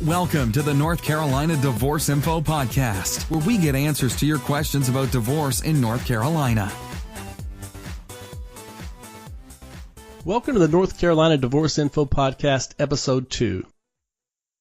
Welcome to the North Carolina Divorce Info Podcast, where we get answers to your questions about divorce in North Carolina. Welcome to the North Carolina Divorce Info Podcast, Episode 2.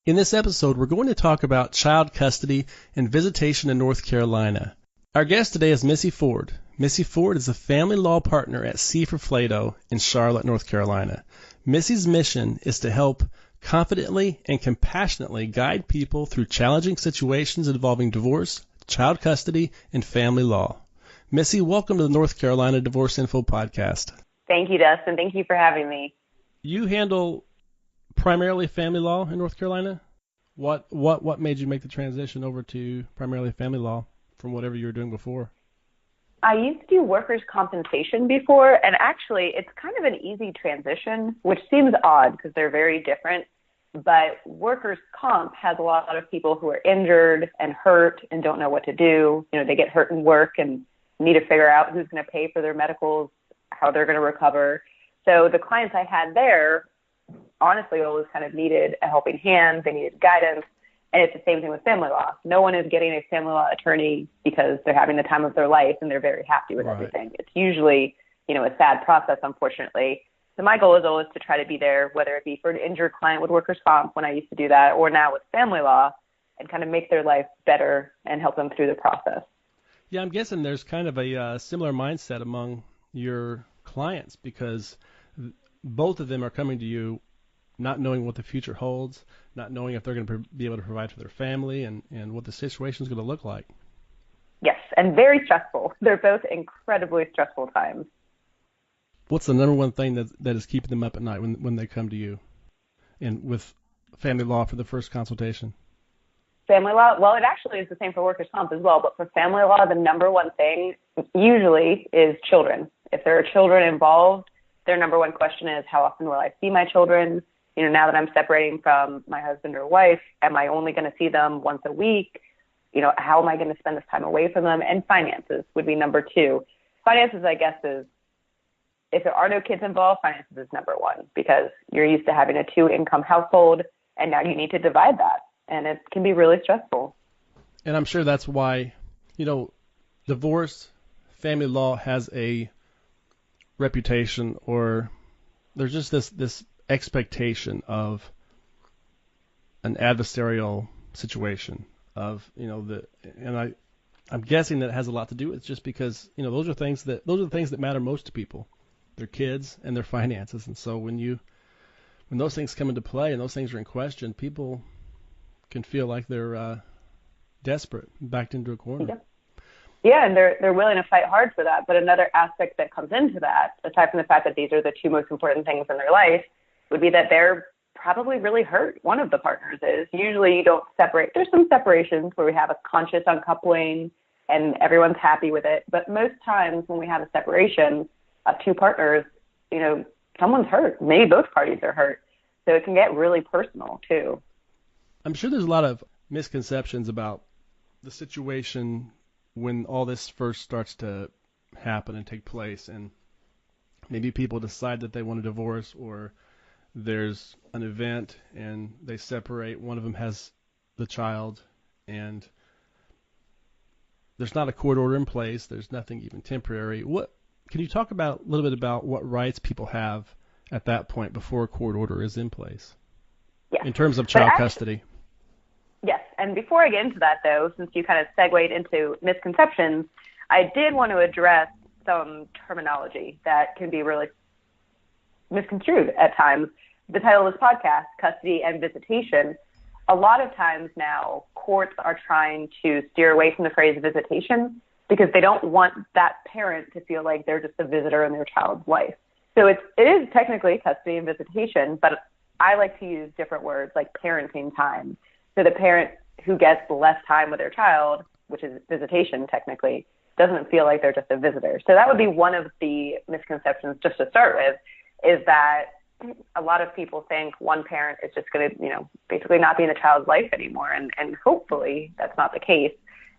In this episode, we're going to talk about child custody and visitation in North Carolina. Our guest today is Missy Foard. Missy Foard is a family law partner at SeiferFlatow in Charlotte, North Carolina. Missy's mission is to help confidently and compassionately guide people through challenging situations involving divorce, child custody, and family law. Missy, welcome to the North Carolina Divorce Info Podcast. Thank you, Dustin. Thank you for having me. You handle primarily family law in North Carolina? What made you make the transition over to primarily family law from whatever you were doing before? I used to do workers' compensation before, and actually it's kind of an easy transition, which seems odd because they're very different. But workers' comp has a lot of people who are injured and hurt and don't know what to do. You know, they get hurt in work and need to figure out who's going to pay for their medicals, how they're going to recover. So the clients I had there, honestly, always kind of needed a helping hand. They needed guidance. And it's the same thing with family law. No one is getting a family law attorney because they're having the time of their life and they're very happy with everything. It's usually, a sad process, unfortunately. So my goal is always to try to be there, whether it be for an injured client with workers' comp when I used to do that, or now with family law, and kind of make their life better and help them through the process. Yeah, I'm guessing there's kind of a similar mindset among your clients because both of them are coming to you not knowing what the future holds, not knowing if they're going to be able to provide for their family and what the situation is going to look like. Yes, and very stressful. They're both incredibly stressful times. What's the number one thing that is keeping them up at night when they come to you and with family law for the first consultation? Family law, well, it actually is the same for workers' comp as well, but for family law, the number one thing usually is children. If there are children involved, their number one question is, how often will I see my children? Now that I'm separating from my husband or wife, am I only going to see them once a week? How am I going to spend this time away from them? And finances would be number two. Finances, I guess, is if there are no kids involved, finances is number one because you're used to having a 2-income household, and now you need to divide that, and it can be really stressful. And I'm sure that's why, divorce, family law has a reputation, or there's just this expectation of an adversarial situation of I'm guessing that has a lot to do with just because those are the things that matter most to people, their kids and their finances. And so when those things come into play and those things are in question, people can feel like they're desperate, backed into a corner. Yeah, and they're willing to fight hard for that. But another aspect that comes into that, aside from the fact that these are the two most important things in their life, would be that they're probably really hurt. One of the partners is. Usually you don't separate. There's some separations where we have a conscious uncoupling and everyone's happy with it. But most times when we have a separation of two partners, someone's hurt. Maybe both parties are hurt. So it can get really personal too. I'm sure there's a lot of misconceptions about the situation when all this first starts to happen and take place, and maybe people decide that they want a divorce, or there's an event and they separate, one of them has the child, and there's not a court order in place, there's nothing even temporary. Can you talk about a little bit about what rights people have at that point before a court order is in place? Yes. In terms of child custody? Yes, and before I get into that, though, since you kind of segued into misconceptions, I did want to address some terminology that can be really misconstrued at times. The title of this podcast, Custody and Visitation, a lot of times now courts are trying to steer away from the phrase visitation because they don't want that parent to feel like they're just a visitor in their child's life. So it is technically custody and visitation, but I like to use different words like parenting time. So the parent who gets less time with their child, which is visitation technically, doesn't feel like they're just a visitor. So that would be one of the misconceptions just to start with, is that a lot of people think one parent is just going to, basically not be in the child's life anymore. And hopefully that's not the case.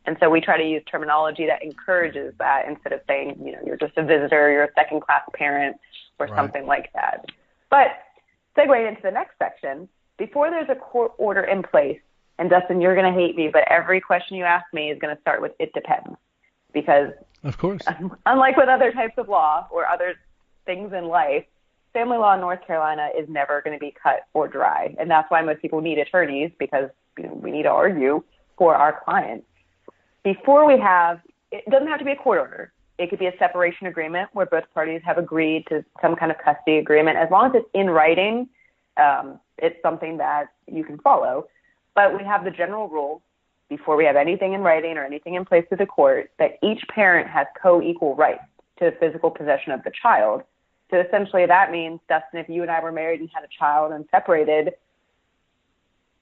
And so we try to use terminology that encourages that instead of saying, you're just a visitor, you're a second-class parent or something like that. But segueing into the next section, before there's a court order in place, and Dustin, you're going to hate me, but every question you ask me is going to start with "it depends," because of course, unlike with other types of law or other things in life, family law in North Carolina is never going to be cut or dry, and that's why most people need attorneys, because we need to argue for our clients. Before we have, it doesn't have to be a court order. It could be a separation agreement where both parties have agreed to some kind of custody agreement. As long as it's in writing, it's something that you can follow. But we have the general rule, before we have anything in writing or anything in place with the court, that each parent has co-equal rights to the physical possession of the child. So essentially that means, Dustin, if you and I were married and had a child and separated,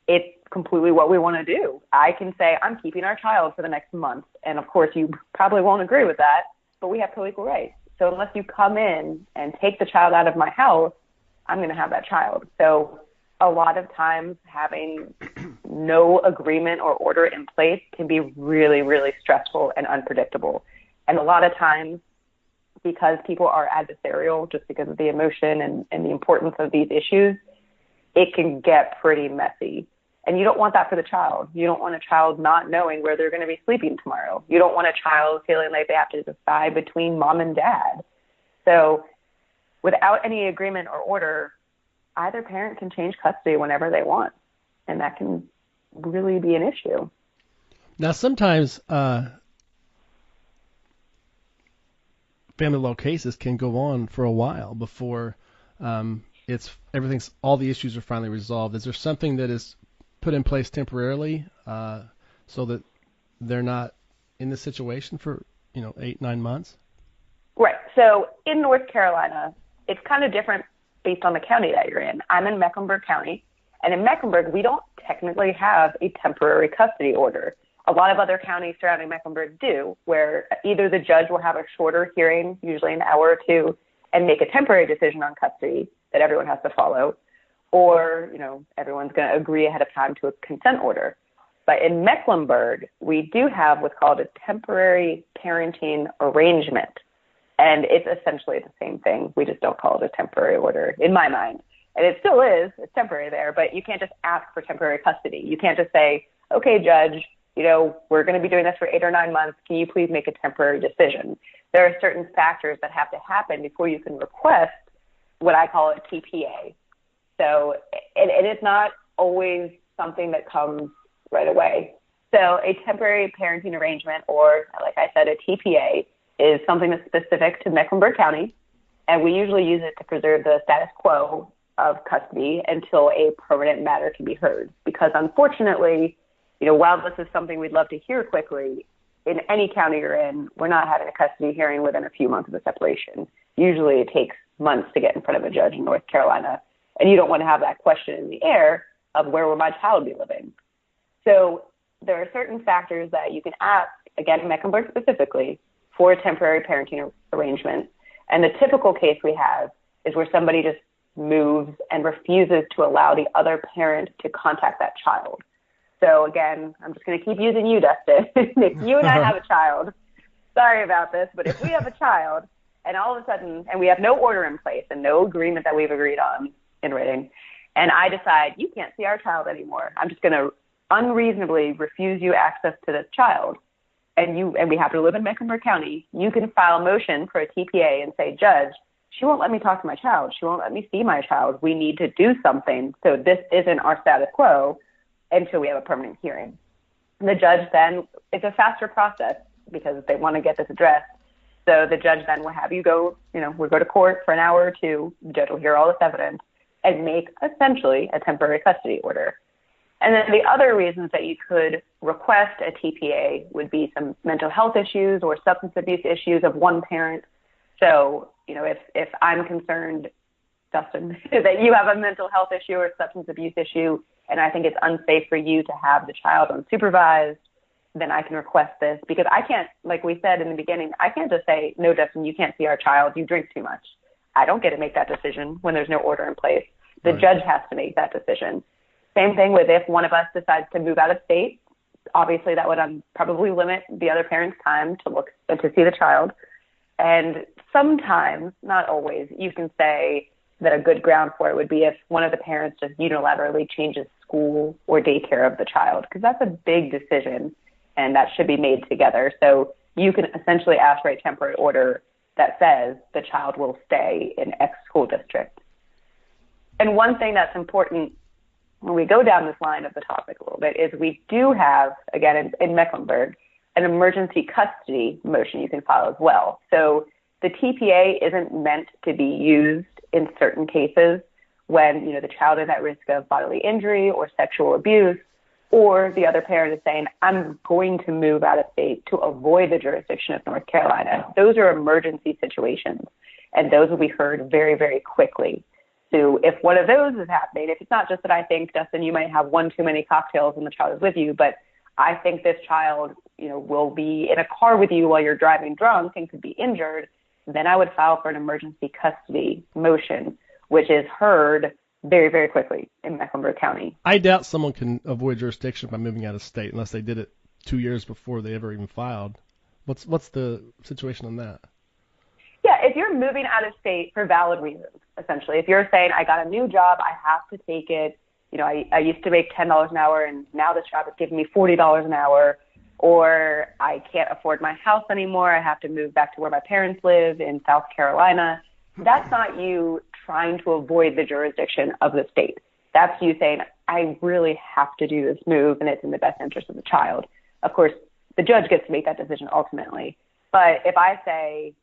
it's completely what we want to do. I can say, I'm keeping our child for the next month. And of course, you probably won't agree with that, but we have co-equal rights. So unless you come in and take the child out of my house, I'm going to have that child. So a lot of times having no agreement or order in place can be really, really stressful and unpredictable. And a lot of times, because people are adversarial, just because of the emotion and the importance of these issues, it can get pretty messy. And you don't want that for the child. You don't want a child not knowing where they're going to be sleeping tomorrow. You don't want a child feeling like they have to decide between mom and dad. So without any agreement or order, either parent can change custody whenever they want, and that can really be an issue. Now, sometimes family law cases can go on for a while before all the issues are finally resolved. Is there something that is put in place temporarily so that they're not in this situation for 8-9 months? Right. So in North Carolina, it's kind of different based on the county that you're in. I'm in Mecklenburg County, and in Mecklenburg, we don't technically have a temporary custody order. A lot of other counties surrounding Mecklenburg do, where either the judge will have a shorter hearing, usually an hour or two, and make a temporary decision on custody that everyone has to follow, or, everyone's going to agree ahead of time to a consent order. But in Mecklenburg, we do have what's called a temporary parenting arrangement. And it's essentially the same thing. We just don't call it a temporary order, in my mind. And it still is. It's temporary there, but you can't just ask for temporary custody. You can't just say, okay, judge, we're going to be doing this for 8 or 9 months. Can you please make a temporary decision? There are certain factors that have to happen before you can request what I call a TPA. So, and it's not always something that comes right away. So a temporary parenting arrangement, or like I said, a TPA, is something that's specific to Mecklenburg County, and we usually use it to preserve the status quo of custody until a permanent matter can be heard. Because unfortunately, while this is something we'd love to hear quickly, in any county you're in, we're not having a custody hearing within a few months of the separation. Usually it takes months to get in front of a judge in North Carolina, and you don't want to have that question in the air of where will my child be living. So there are certain factors that you can ask, again, in Mecklenburg specifically, for a temporary parenting arrangement. And the typical case we have is where somebody just moves and refuses to allow the other parent to contact that child. So again, I'm just going to keep using you, Dustin. If you and I have a child, sorry about this, but if we have a child and all of a sudden, and we have no order in place and no agreement that we've agreed on in writing, and I decide you can't see our child anymore, I'm just going to unreasonably refuse you access to this child, and we happen to live in Mecklenburg County, you can file a motion for a TPA and say, Judge, she won't let me talk to my child. She won't let me see my child. We need to do something. So this isn't our status quo until we have a permanent hearing. And the judge then, it's a faster process because they want to get this addressed. So the judge then will have you go, we'll go to court for an hour or two. The judge will hear all this evidence and make essentially a temporary custody order. And then the other reasons that you could request a TPA would be some mental health issues or substance abuse issues of one parent. So, if I'm concerned, Dustin, that you have a mental health issue or substance abuse issue, and I think it's unsafe for you to have the child unsupervised, then I can request this. Because I can't, like we said in the beginning, I can't just say, no, Dustin, you can't see our child. You drink too much. I don't get to make that decision when there's no order in place. The judge has to make that decision. Same thing with if one of us decides to move out of state. Obviously, that would probably limit the other parent's time to see the child. And sometimes, not always, you can say, that a good ground for it would be if one of the parents just unilaterally changes school or daycare of the child, because that's a big decision and that should be made together. So you can essentially ask for a temporary order that says the child will stay in X school district. And one thing that's important when we go down this line of the topic a little bit is we do have, again, in Mecklenburg, an emergency custody motion you can file as well. So the TPA isn't meant to be used in certain cases when, the child is at risk of bodily injury or sexual abuse, or the other parent is saying, I'm going to move out of state to avoid the jurisdiction of North Carolina. Those are emergency situations, and those will be heard very, very quickly. So if one of those is happening, if it's not just that I think, Dustin, you might have one too many cocktails and the child is with you, but I think this child, will be in a car with you while you're driving drunk and could be injured, then I would file for an emergency custody motion, which is heard very, very quickly in Mecklenburg County. I doubt someone can avoid jurisdiction by moving out of state unless they did it 2 years before they ever even filed. What's the situation on that? Yeah, if you're moving out of state for valid reasons, essentially, if you're saying, I got a new job, I have to take it, I used to make $10 an hour and now this job is giving me $40 an hour, or I can't afford my house anymore, I have to move back to where my parents live in South Carolina, that's not you trying to avoid the jurisdiction of the state. That's you saying, I really have to do this move and it's in the best interest of the child. Of course, the judge gets to make that decision ultimately. But if I say,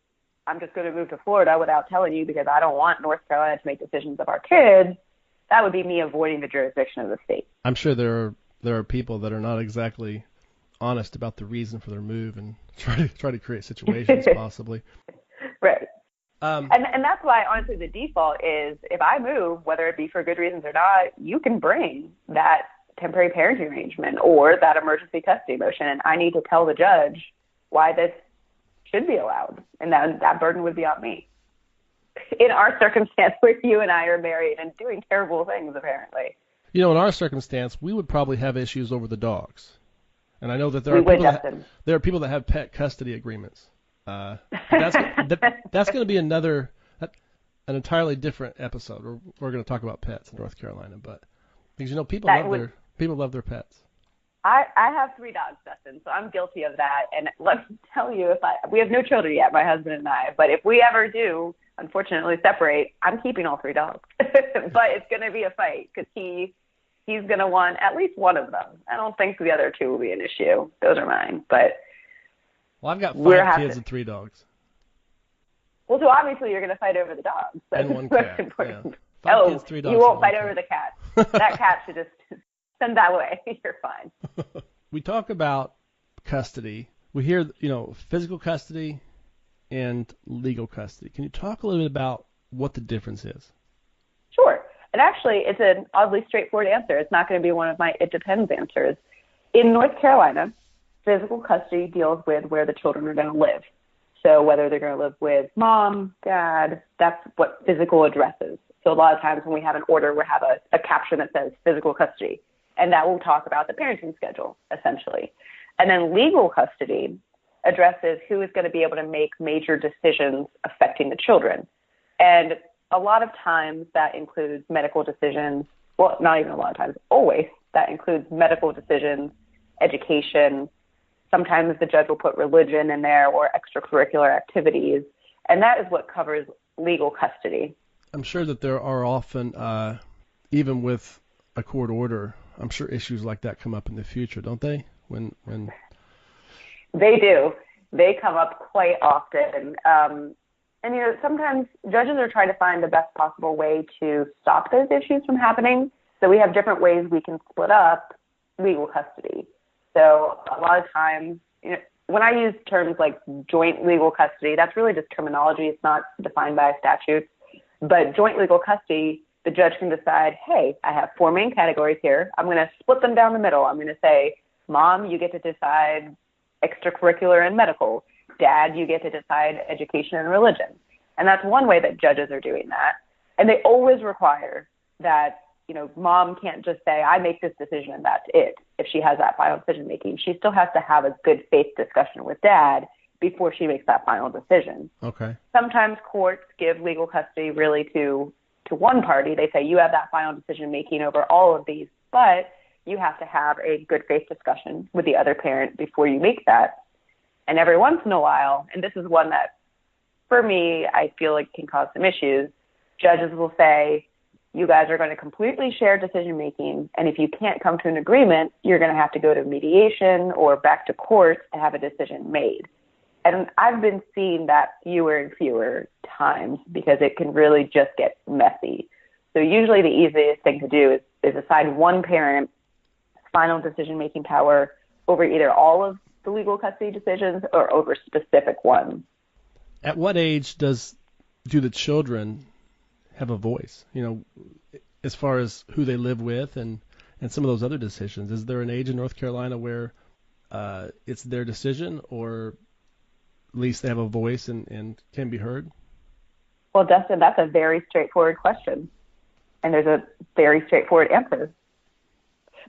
I'm just going to move to Florida without telling you because I don't want North Carolina to make decisions of our kids, that would be me avoiding the jurisdiction of the state. I'm sure there are people that are not exactly honest about the reason for their move and try to create situations possibly. Right. And that's why, honestly, the default is if I move, whether it be for good reasons or not, you can bring that temporary parenting arrangement or that emergency custody motion, and I need to tell the judge why this should be allowed, and that burden would be on me. In our circumstance where you and I are married and doing terrible things, apparently. In our circumstance, we would probably have issues over the dogs. And I know that there are people that have pet custody agreements. That's going to be an entirely different episode. We're going to talk about pets in North Carolina, but because people love their pets. I have 3 dogs, Dustin, so I'm guilty of that. And let me tell you, we have no children yet, my husband and I, but if we ever do, unfortunately, separate, I'm keeping all 3 dogs. But it's going to be a fight because he's going to want at least one of them. I don't think the other 2 will be an issue. Those are mine. But I've got 5 kids and 3 dogs. Well, so obviously you're going to fight over the dogs. That's and 1 cat. Important. Yeah. 5 kids, 3 dogs. You won't fight over the cat. That cat should just send that away. You're fine. We talk about custody. We hear, physical custody and legal custody. Can you talk a little bit about what the difference is? Sure. And actually, it's an oddly straightforward answer. It's not going to be one of my it depends answers. In North Carolina, physical custody deals with where the children are going to live. So whether they're going to live with mom, dad, that's what physical addresses. So a lot of times when we have an order, we have a caption that says physical custody. And that will talk about the parenting schedule, essentially. And then legal custody addresses who is going to be able to make major decisions affecting the children. And a lot of times that includes medical decisions. Well, not even a lot of times, always. That includes medical decisions, education. Sometimes the judge will put religion in there or extracurricular activities. And that is what covers legal custody. I'm sure that there are often, even with a court order, I'm sure issues like that come up in the future, don't they? When They do. They come up quite often. And, sometimes judges are trying to find the best possible way to stop those issues from happening. So we have different ways we can split up legal custody. So a lot of times, when I use terms like joint legal custody, that's really just terminology. It's not defined by a statute. But joint legal custody, the judge can decide, hey, I have 4 main categories here. I'm going to split them down the middle. I'm going to say, Mom, you get to decide extracurricular and medical. Dad, you get to decide education and religion. And that's one way that judges are doing that. And they always require that, Mom can't just say, I make this decision and that's it. If she has that final decision making, she still has to have a good faith discussion with Dad before she makes that final decision. Okay. Sometimes courts give legal custody really to to one party. They say you have that final decision making over all of these, but you have to have a good faith discussion with the other parent before you make that. And every once in a while, and this is one that for me, I feel like can cause some issues, judges will say, you guys are going to completely share decision making, and if you can't come to an agreement, you're going to have to go to mediation or back to court to have a decision made. And I've been seeing that fewer and fewer times because it can really just get messy. So usually the easiest thing to do is assign one parent final decision-making power over either all of the legal custody decisions or over specific ones. At what age do the children have a voice, as far as who they live with and some of those other decisions? Is there an age in North Carolina where it's their decision, or at least they have a voice and can be heard? Well, Dustin, that's a very straightforward question, and there's a very straightforward answer.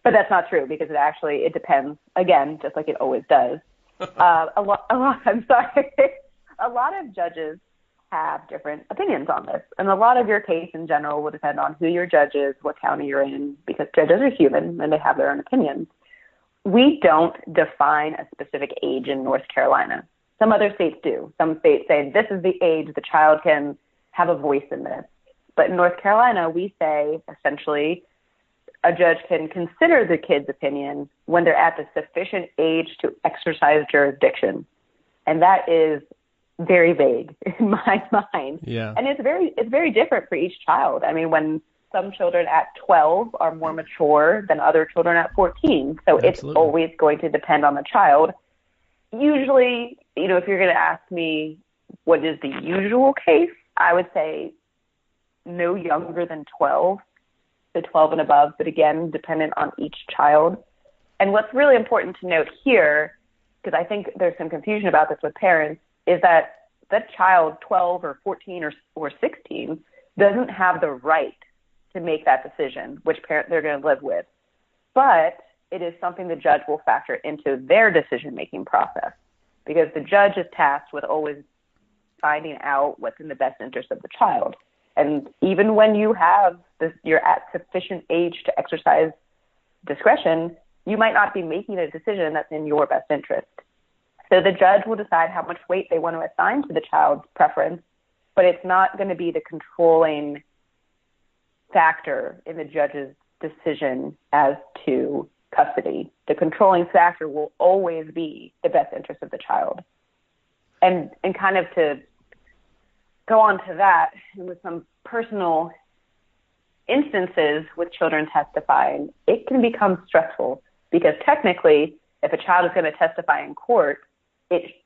But that's not true because it depends, again, just like it always does. I'm sorry. A lot of judges have different opinions on this. And a lot of your case in general will depend on who your judge is, what county you're in, because judges are human and they have their own opinions. We don't define a specific age in North Carolina. Some other states do. Some states say this is the age the child can have a voice in this. But in North Carolina, we say essentially a judge can consider the kid's opinion when they're at the sufficient age to exercise jurisdiction. And that is very vague in my mind. Yeah. And it's very different for each child. I mean, when some children at 12 are more mature than other children at 14. So Absolutely. It's always going to depend on the child. Usually, if you're going to ask me what is the usual case, I would say no younger than 12, so 12 and above, but again, dependent on each child. And what's really important to note here, because I think there's some confusion about this with parents, is that that child, 12 or 14 or 16, doesn't have the right to make that decision, which parent they're going to live with. But it is something the judge will factor into their decision-making process, because the judge is tasked with always finding out what's in the best interest of the child. And even when you're at sufficient age to exercise discretion, you might not be making a decision that's in your best interest. So the judge will decide how much weight they want to assign to the child's preference, but it's not going to be the controlling factor in the judge's decision as to custody. The controlling factor will always be the best interest of the child. And kind of to go on to that, with some personal instances with children testifying, it can become stressful because technically, if a child is going to testify in court, it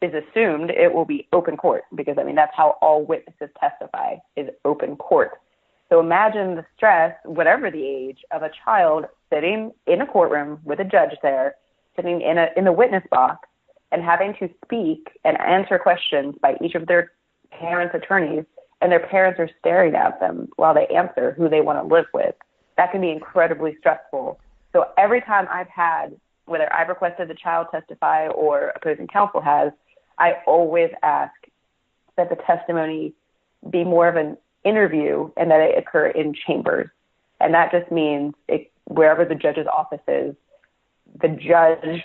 is assumed it will be open court because, that's how all witnesses testify, is open court. So imagine the stress, whatever the age, of a child sitting in a courtroom with a judge there, sitting in a witness box, and having to speak and answer questions by each of their parents' attorneys, and their parents are staring at them while they answer who they want to live with. That can be incredibly stressful. So every time I've had, whether I've requested the child testify or opposing counsel has, I always ask that the testimony be more of an interview and that it occur in chambers. And that just means wherever the judge's office is, the judge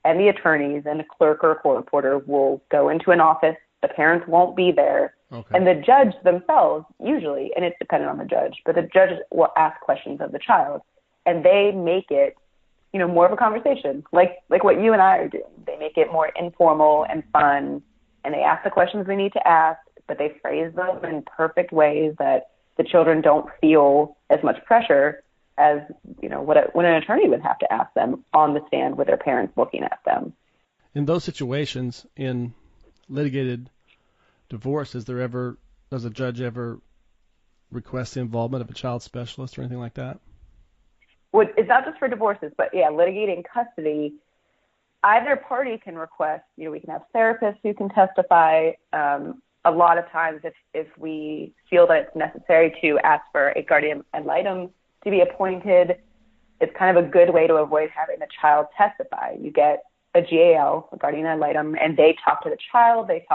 and the attorneys and the clerk or court reporter will go into an office. The parents won't be there. Okay. And the judge themselves, usually, and it's dependent on the judge, but the judge will ask questions of the child. And they make it, more of a conversation, like what you and I are doing. They make it more informal and fun, and they ask the questions they need to ask, but they phrase them in perfect ways that the children don't feel as much pressure as, when an attorney would have to ask them on the stand with their parents looking at them. In those situations, in litigated divorce, does a judge ever request the involvement of a child specialist or anything like that? It's not just for divorces, but litigating custody, either party can request, we can have therapists who can testify. A lot of times if we feel that it's necessary to ask for a guardian ad litem to be appointed, it's kind of a good way to avoid having the child testify. You get a GAL, a guardian ad litem, and they talk to the child, they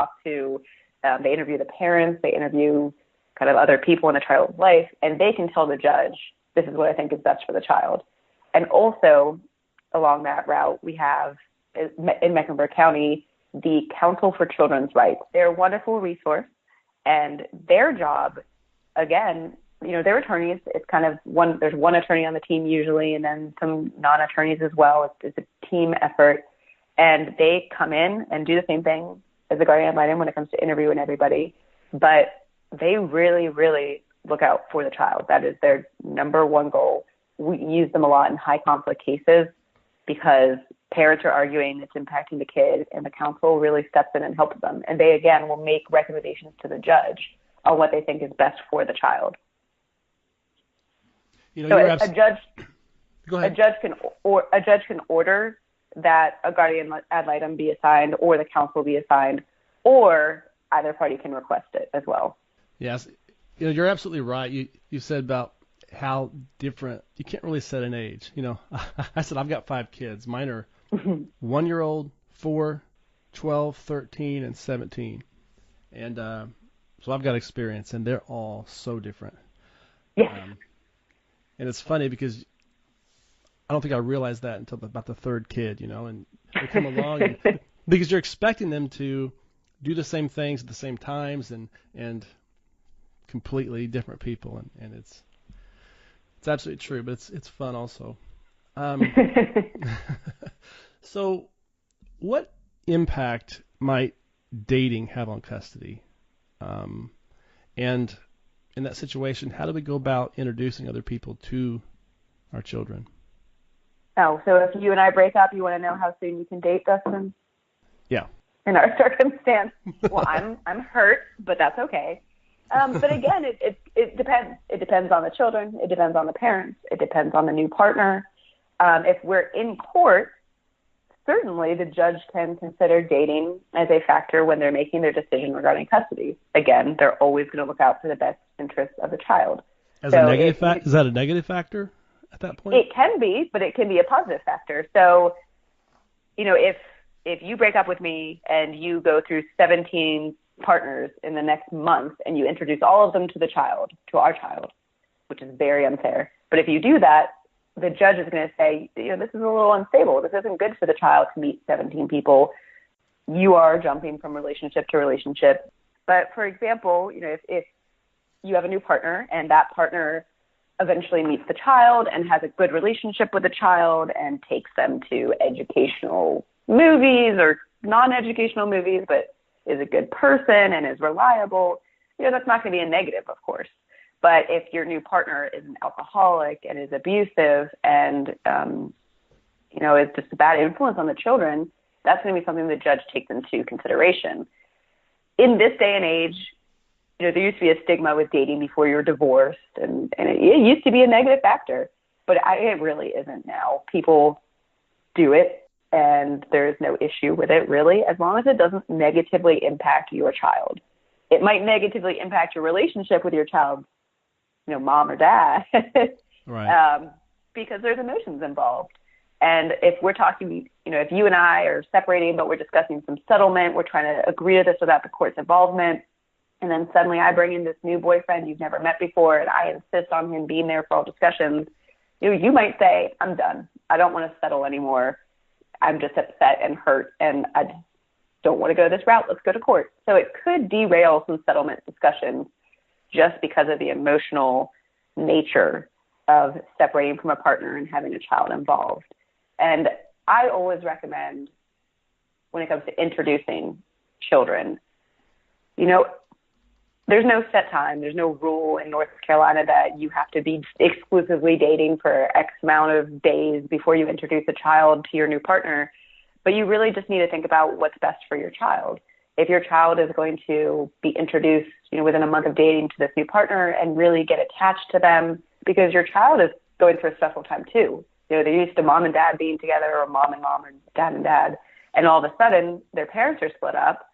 interview the parents, they interview kind of other people in the child's life, and they can tell the judge, this is what I think is best for the child. And also, along that route, we have, in Mecklenburg County, the Council for Children's Rights. They're a wonderful resource, and their job, again, their attorneys, it's kind of there's one attorney on the team usually, and then some non-attorneys as well. It's a team effort, and they come in and do the same thing as the guardian ad litem when it comes to interviewing everybody, but they really, really look out for the child. That is their number one goal. We use them a lot in high conflict cases because parents are arguing it's impacting the kid, and the council really steps in and helps them. And they, again, will make recommendations to the judge on what they think is best for the child. So a judge can order that a guardian ad litem be assigned or the counsel be assigned, or either party can request it as well. Yes, you're absolutely right. You said about how different. You can't really set an age. I said I've got 5 kids. Mine are 1-year-old, 4, 12, 13, and 17, and so I've got experience, and they're all so different. Yes. And it's funny because I don't think I realized that until about the 3rd kid, and they come along because you're expecting them to do the same things at the same times and completely different people, and it's absolutely true, but it's fun also. So what impact might dating have on custody? And in that situation, how do we go about introducing other people to our children? Oh, so if you and I break up, you want to know how soon you can date, Dustin? Yeah. In our circumstance, well, I'm hurt, but that's okay. But again, it depends. It depends on the children. It depends on the parents. It depends on the new partner. If we're in court, certainly the judge can consider dating as a factor when they're making their decision regarding custody. Again, they're always going to look out for the best interests of the child. Is that a negative factor at that point? It can be, but it can be a positive factor. So, if you break up with me and you go through 17 partners in the next month and you introduce all of them to our child, which is very unfair. But if you do that, the judge is going to say, this is a little unstable. This isn't good for the child to meet 17 people. You are jumping from relationship to relationship. But for example, if you have a new partner and that partner eventually meets the child and has a good relationship with the child and takes them to educational movies or non-educational movies, but is a good person and is reliable, that's not going to be a negative, of course. But if your new partner is an alcoholic and is abusive and, is just a bad influence on the children, that's going to be something the judge takes into consideration. In this day and age, there used to be a stigma with dating before you're divorced, and it used to be a negative factor, but it really isn't now. People do it, and there's no issue with it, really, as long as it doesn't negatively impact your child. It might negatively impact your relationship with your child's mom or dad, right? Because there's emotions involved. And if we're talking, if you and I are separating, but we're discussing some settlement, we're trying to agree to this without the court's involvement, and then suddenly I bring in this new boyfriend you've never met before, and I insist on him being there for all discussions, you might say, I'm done. I don't want to settle anymore. I'm just upset and hurt, and I just don't want to go this route. Let's go to court. So it could derail some settlement discussions just because of the emotional nature of separating from a partner and having a child involved. And I always recommend, when it comes to introducing children, there's no set time. There's no rule in North Carolina that you have to be exclusively dating for X amount of days before you introduce a child to your new partner. But you really just need to think about what's best for your child. If your child is going to be introduced, within a month of dating to this new partner and really get attached to them, because your child is going through a special time too. They're used to mom and dad being together, or mom and dad and dad, and all of a sudden their parents are split up.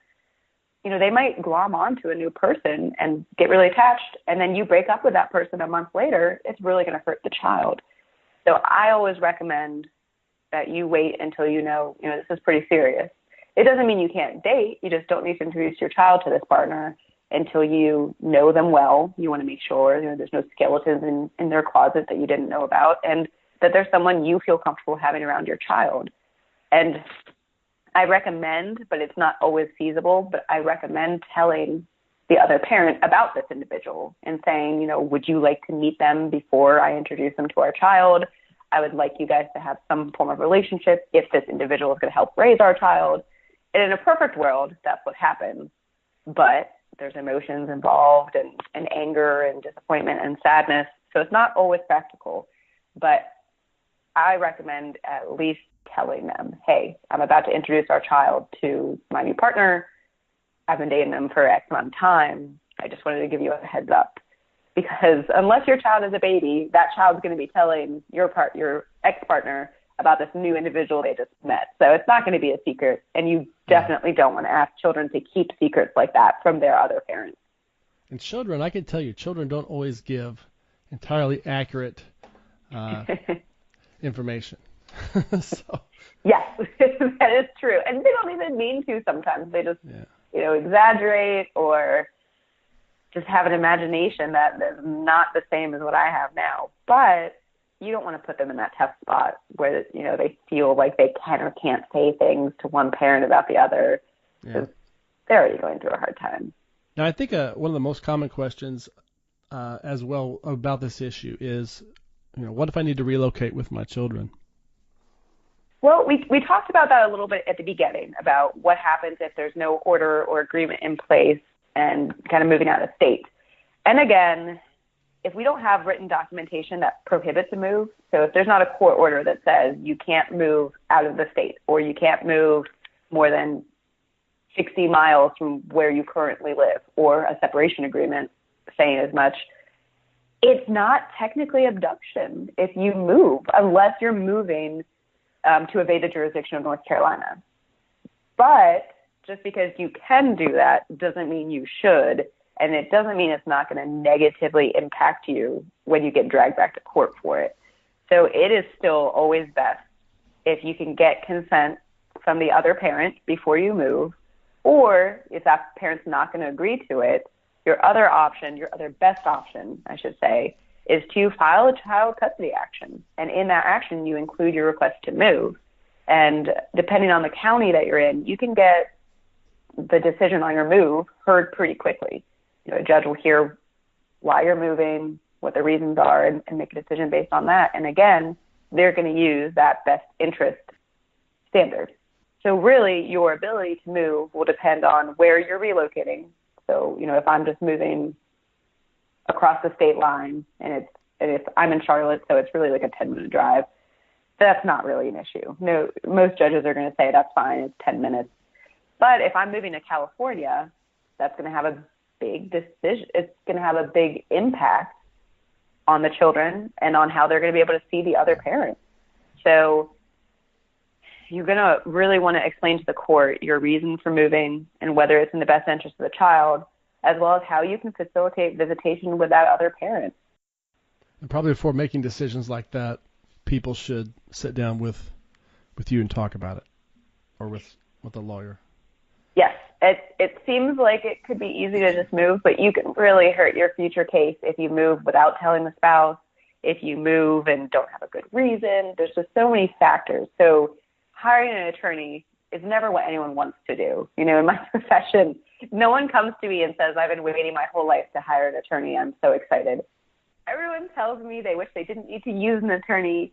They might glom onto a new person and get really attached, and then you break up with that person a month later. It's really going to hurt the child. So I always recommend that you wait until this is pretty serious. It doesn't mean you can't date. You just don't need to introduce your child to this partner until you know them well. You want to make sure there's no skeletons in their closet that you didn't know about, and that there's someone you feel comfortable having around your child. And I recommend, but it's not always feasible, but I recommend telling the other parent about this individual and saying, would you like to meet them before I introduce them to our child? I would like you guys to have some form of relationship if this individual is going to help raise our child. And in a perfect world, that's what happens. But there's emotions involved and anger and disappointment and sadness. So it's not always practical. But I recommend at least telling them, hey, I'm about to introduce our child to my new partner. I've been dating them for X amount of time. I just wanted to give you a heads up. Because unless your child is a baby, that child's going to be telling your ex-partner about this new individual they just met. So it's not going to be a secret, and you definitely don't want to ask children to keep secrets like that from their other parents. And children, I can tell you, children don't always give entirely accurate information. So. Yes, that is true. And they don't even mean to sometimes. They just, exaggerate or just have an imagination that is not the same as what I have now. But you don't want to put them in that tough spot where, they feel like they can or can't say things to one parent about the other because they're already going through a hard time. Now, I think one of the most common questions as well about this issue is, what if I need to relocate with my children? Well, we talked about that a little bit at the beginning about what happens if there's no order or agreement in place and kind of moving out of state. And again, if we don't have written documentation that prohibits a move, so if there's not a court order that says you can't move out of the state or you can't move more than 60 miles from where you currently live or a separation agreement saying as much, it's not technically abduction if you move unless you're moving to evade the jurisdiction of North Carolina. But just because you can do that doesn't mean you should, and it doesn't mean it's not going to negatively impact you when you get dragged back to court for it. So it is still always best if you can get consent from the other parent before you move, or if that parent's not going to agree to it, your other best option, I should say, is to file a child custody action. And in that action, you include your request to move. And depending on the county that you're in, you can get the decision on your move heard pretty quickly. A judge will hear why you're moving, what the reasons are, and make a decision based on that. And again, they're going to use that best interest standard. So really, your ability to move will depend on where you're relocating. So, if I'm just moving across the state line and if I'm in Charlotte, so it's really like a 10-minute drive, that's not really an issue. No, most judges are going to say that's fine, it's 10 minutes. But if I'm moving to California, that's going to have a big decision. It's going to have a big impact on the children and on how they're going to be able to see the other parent. So you're going to really want to explain to the court your reason for moving and whether it's in the best interest of the child, as well as how you can facilitate visitation with that other parent. And probably before making decisions like that, people should sit down with you and talk about it, or with a lawyer. Yes, it seems like it could be easy to just move, but you can really hurt your future case if you move without telling the spouse, if you move and don't have a good reason. There's just so many factors. So hiring an attorney is never what anyone wants to do. In my profession, no one comes to me and says, I've been waiting my whole life to hire an attorney. I'm so excited. Everyone tells me they wish they didn't need to use an attorney,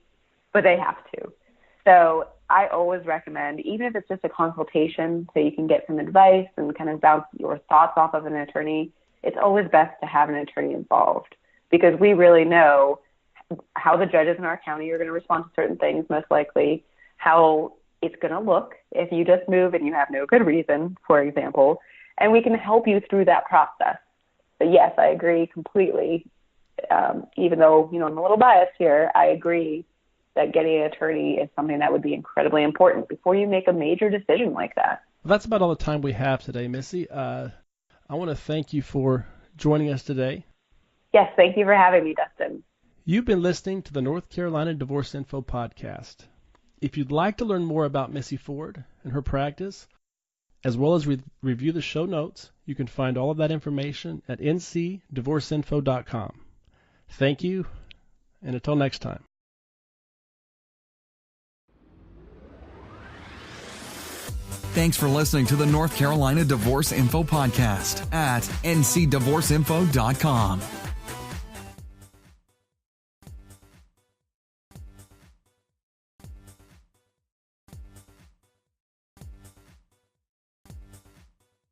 but they have to. So I always recommend, even if it's just a consultation so you can get some advice and kind of bounce your thoughts off of an attorney, it's always best to have an attorney involved because we really know how the judges in our county are going to respond to certain things, most likely, how it's going to look if you just move and you have no good reason, for example, and we can help you through that process. But yes, I agree completely. Even though, I'm a little biased here, I agree that getting an attorney is something that would be incredibly important before you make a major decision like that. Well, that's about all the time we have today, Missy. I want to thank you for joining us today. Yes, thank you for having me, Dustin. You've been listening to the North Carolina Divorce Info Podcast. If you'd like to learn more about Missy Foard and her practice, as well as review the show notes. You can find all of that information at ncdivorceinfo.com. Thank you, and until next time. Thanks for listening to the North Carolina Divorce Info Podcast at ncdivorceinfo.com.